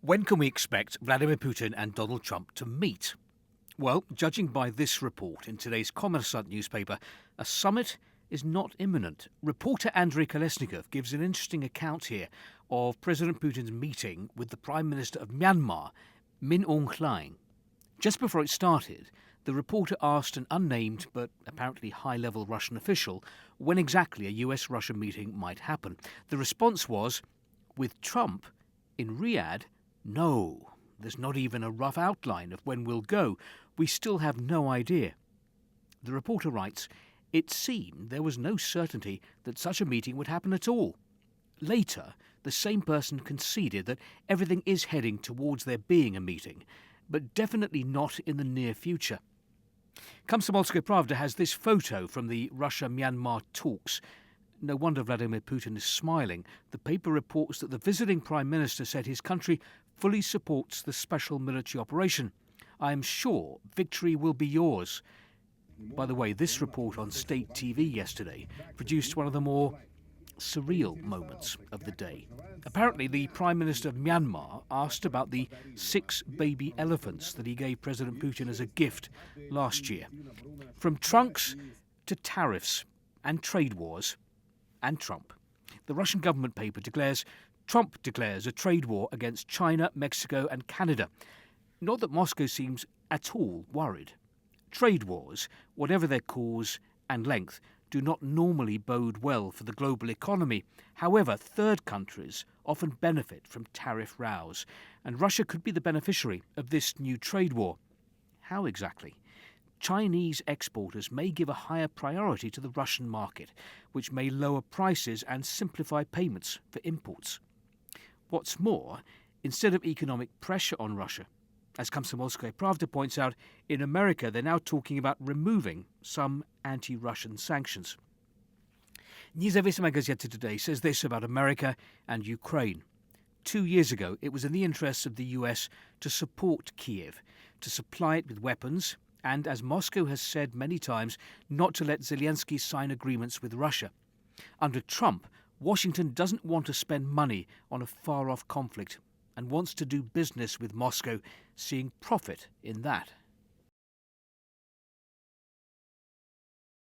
When can we expect Vladimir Putin and Donald Trump to meet? Well, judging by this report in today's Kommersant newspaper, a summit is not imminent. Reporter Andrei Kolesnikov gives an interesting account here of President Putin's meeting with the Prime Minister of Myanmar, Min Aung Hlaing. Just before it started, the reporter asked an unnamed but apparently high-level Russian official when exactly a US-Russia meeting might happen. The response was, with Trump in Riyadh, no. There's not even a rough outline of when we'll go. We still have no idea. The reporter writes, it seemed there was no certainty that such a meeting would happen at all. Later, the same person conceded that everything is heading towards there being a meeting, but definitely not in the near future. Komsomolskaya Pravda has this photo from the Russia-Myanmar talks. No wonder Vladimir Putin is smiling. The paper reports that the visiting Prime Minister said his country fully supports the special military operation. I am sure victory will be yours. By the way, this report on state TV yesterday produced one of the more surreal moments of the day. Apparently, the Prime Minister of Myanmar asked about the 6 baby elephants that he gave President Putin as a gift last year. From trunks to tariffs and trade wars and Trump, the Russian government paper declares Trump declares a trade war against China, Mexico and Canada. Not that Moscow seems at all worried. Trade wars, whatever their cause and length, do not normally bode well for the global economy. However, third countries often benefit from tariff rows, and Russia could be the beneficiary of this new trade war. How exactly? Chinese exporters may give a higher priority to the Russian market, which may lower prices and simplify payments for imports. What's more, instead of economic pressure on Russia, as Komsomolskaya Pravda points out, in America they're now talking about removing some anti-Russian sanctions. Niezavисимая Gazeta today says this about America and Ukraine. 2 years ago, it was in the interests of the US to support Kiev, to supply it with weapons, and, as Moscow has said many times, not to let Zelensky sign agreements with Russia. Under Trump, Washington doesn't want to spend money on a far-off conflict and wants to do business with Moscow, seeing profit in that.